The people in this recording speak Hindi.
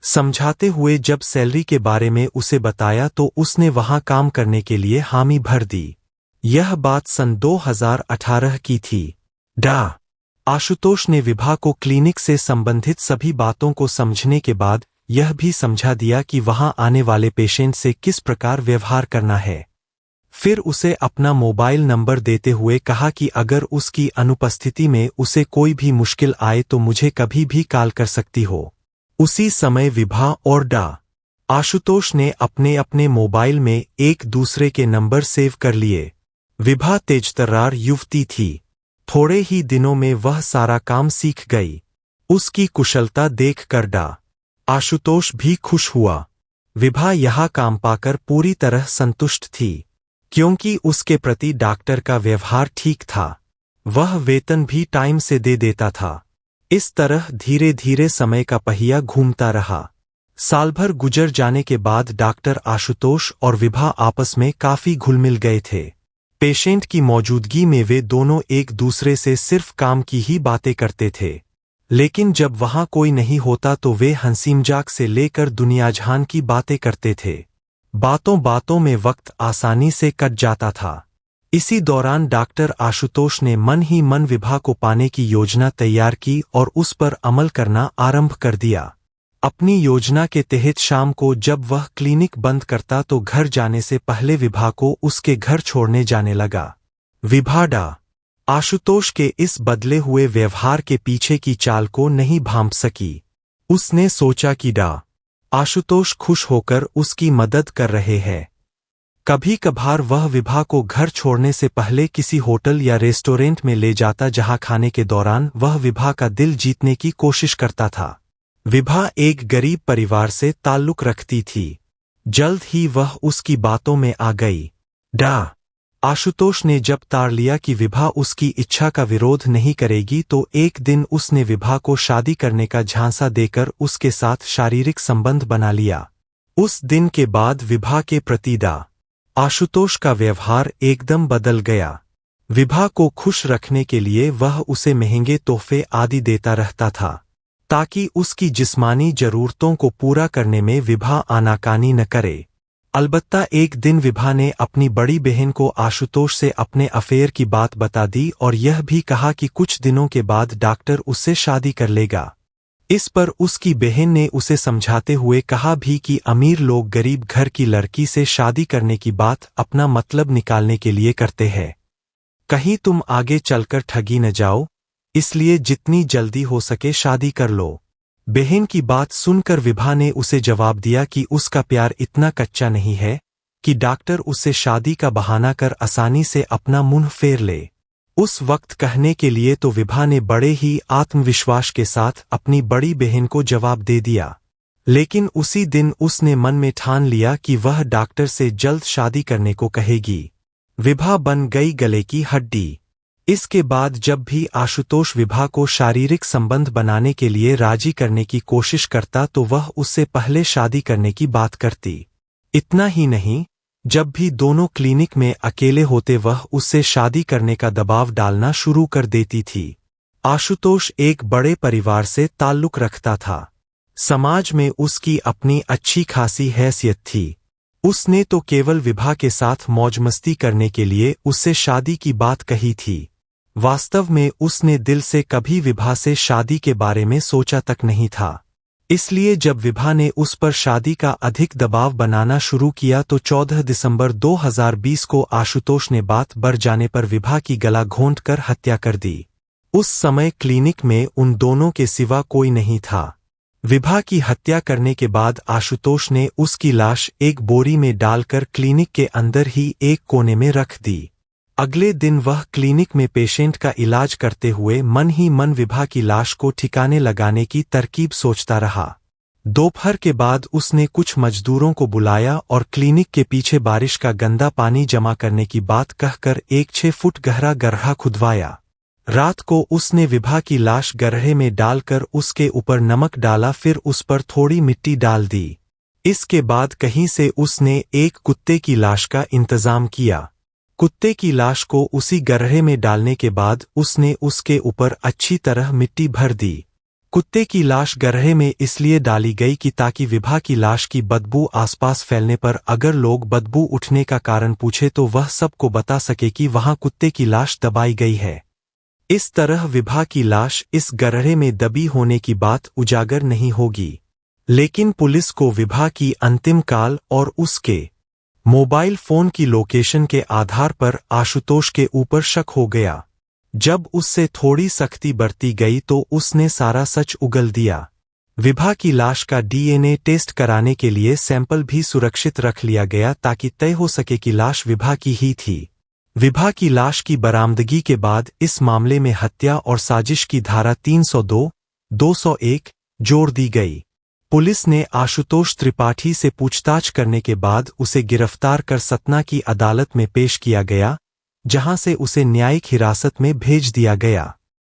समझाते हुए जब सैलरी के बारे में उसे बताया तो उसने वहां काम करने के लिए हामी भर दी। यह बात सन 2018 की थी। डा आशुतोष ने विभा को क्लिनिक से संबंधित सभी बातों को समझने के बाद यह भी समझा दिया कि वहां आने वाले पेशेंट से किस प्रकार व्यवहार करना है। फिर उसे अपना मोबाइल नंबर देते हुए कहा कि अगर उसकी अनुपस्थिति में उसे कोई भी मुश्किल आए तो मुझे कभी भी कॉल कर सकती हो। उसी समय विभा और डा आशुतोष ने अपने अपने मोबाइल में एक दूसरे के नंबर सेव कर लिए। विभा तेजतर्रार युवती थी। थोड़े ही दिनों में वह सारा काम सीख गई। उसकी कुशलता देखकर डा आशुतोष भी खुश हुआ। विभा यह काम पाकर पूरी तरह संतुष्ट थी, क्योंकि उसके प्रति डॉक्टर का व्यवहार ठीक था। वह वेतन भी टाइम से दे देता था। इस तरह धीरे धीरे समय का पहिया घूमता रहा। साल भर गुजर जाने के बाद डॉक्टर आशुतोष और विभा आपस में काफी घुल-मिल गए थे। पेशेंट की मौजूदगी में वे दोनों एक दूसरे से सिर्फ काम की ही बातें करते थे, लेकिन जब वहां कोई नहीं होता तो वे हंसी मजाक से लेकर दुनिया जहान की बातें करते थे। बातों बातों में वक्त आसानी से कट जाता था। इसी दौरान डॉक्टर आशुतोष ने मन ही मन विभा को पाने की योजना तैयार की और उस पर अमल करना आरंभ कर दिया। अपनी योजना के तहत शाम को जब वह क्लिनिक बंद करता तो घर जाने से पहले विभा को उसके घर छोड़ने जाने लगा। विभा डा आशुतोष के इस बदले हुए व्यवहार के पीछे की चाल को नहीं भांप सकी। उसने सोचा कि डा आशुतोष खुश होकर उसकी मदद कर रहे हैं। कभी कभार वह विभा को घर छोड़ने से पहले किसी होटल या रेस्टोरेंट में ले जाता, जहां खाने के दौरान वह विभा का दिल जीतने की कोशिश करता था। विभा एक गरीब परिवार से ताल्लुक रखती थी। जल्द ही वह उसकी बातों में आ गई। डा आशुतोष ने जब ताड़ लिया कि विभा उसकी इच्छा का विरोध नहीं करेगी तो एक दिन उसने विभा को शादी करने का झांसा देकर उसके साथ शारीरिक संबंध बना लिया। उस दिन के बाद विभा के प्रति डा आशुतोष का व्यवहार एकदम बदल गया। विभा को खुश रखने के लिए वह उसे महंगे तोहफे आदि देता रहता था, ताकि उसकी जिस्मानी जरूरतों को पूरा करने में विभा आनाकानी न करे। अलबत्ता एक दिन विभा ने अपनी बड़ी बहन को आशुतोष से अपने अफेयर की बात बता दी और यह भी कहा कि कुछ दिनों के बाद डॉक्टर उससे शादी कर लेगा। इस पर उसकी बहन ने उसे समझाते हुए कहा भी कि अमीर लोग गरीब घर की लड़की से शादी करने की बात अपना मतलब निकालने के लिए करते हैं। कहीं तुम आगे चलकर ठगी न जाओ, इसलिए जितनी जल्दी हो सके शादी कर लो। बहन की बात सुनकर विभा ने उसे जवाब दिया कि उसका प्यार इतना कच्चा नहीं है कि डॉक्टर उससे शादी का बहाना कर आसानी से अपना मुंह फेर ले। उस वक्त कहने के लिए तो विभा ने बड़े ही आत्मविश्वास के साथ अपनी बड़ी बहन को जवाब दे दिया, लेकिन उसी दिन उसने मन में ठान लिया कि वह डॉक्टर से जल्द शादी करने को कहेगी। विभा बन गई गले की हड्डी। इसके बाद जब भी आशुतोष विभा को शारीरिक संबंध बनाने के लिए राजी करने की कोशिश करता तो वह उससे पहले शादी करने की बात करती। इतना ही नहीं, जब भी दोनों क्लिनिक में अकेले होते वह उससे शादी करने का दबाव डालना शुरू कर देती थी। आशुतोष एक बड़े परिवार से ताल्लुक रखता था। समाज में उसकी अपनी अच्छी खासी हैसियत थी। उसने तो केवल विभा के साथ मौज मस्ती करने के लिए उससे शादी की बात कही थी। वास्तव में उसने दिल से कभी विभा से शादी के बारे में सोचा तक नहीं था। इसलिए जब विभा ने उस पर शादी का अधिक दबाव बनाना शुरू किया तो 14 दिसंबर 2020 को आशुतोष ने बात बढ़ जाने पर विभा की गला घोंट कर हत्या कर दी। उस समय क्लिनिक में उन दोनों के सिवा कोई नहीं था। विभा की हत्या करने के बाद आशुतोष ने उसकी लाश एक बोरी में डालकर क्लिनिक के अंदर ही एक कोने में रख दी। अगले दिन वह क्लिनिक में पेशेंट का इलाज करते हुए मन ही मन विभा की लाश को ठिकाने लगाने की तरकीब सोचता रहा। दोपहर के बाद उसने कुछ मजदूरों को बुलाया और क्लिनिक के पीछे बारिश का गंदा पानी जमा करने की बात कहकर एक 6 फुट गहरा गड्ढा खुदवाया। रात को उसने विभा की लाश गड्ढे में डालकर उसके ऊपर नमक डाला, फिर उस पर थोड़ी मिट्टी डाल दी। इसके बाद कहीं से उसने एक कुत्ते की लाश का इंतजाम किया। कुत्ते की लाश को उसी गड्ढे में डालने के बाद उसने उसके ऊपर अच्छी तरह मिट्टी भर दी। कुत्ते की लाश गड्ढे में इसलिए डाली गई कि ताकि विभा की लाश की बदबू आसपास फैलने पर अगर लोग बदबू उठने का कारण पूछे तो वह सबको बता सके कि वहां कुत्ते की लाश दबाई गई है। इस तरह विभा की लाश इस गड्ढे में दबी होने की बात उजागर नहीं होगी। लेकिन पुलिस को विभा की अंतिम काल और उसके मोबाइल फोन की लोकेशन के आधार पर आशुतोष के ऊपर शक हो गया। जब उससे थोड़ी सख्ती बरती गई तो उसने सारा सच उगल दिया। विभा की लाश का डीएनए टेस्ट कराने के लिए सैंपल भी सुरक्षित रख लिया गया ताकि तय हो सके कि लाश विभा की ही थी। विभा की लाश की बरामदगी के बाद इस मामले में हत्या और साजिश की धारा 302, 201 जोड़ दी गई। पुलिस ने आशुतोष त्रिपाठी से पूछताछ करने के बाद उसे गिरफ्तार कर सतना की अदालत में पेश किया गया, जहां से उसे न्यायिक हिरासत में भेज दिया गया।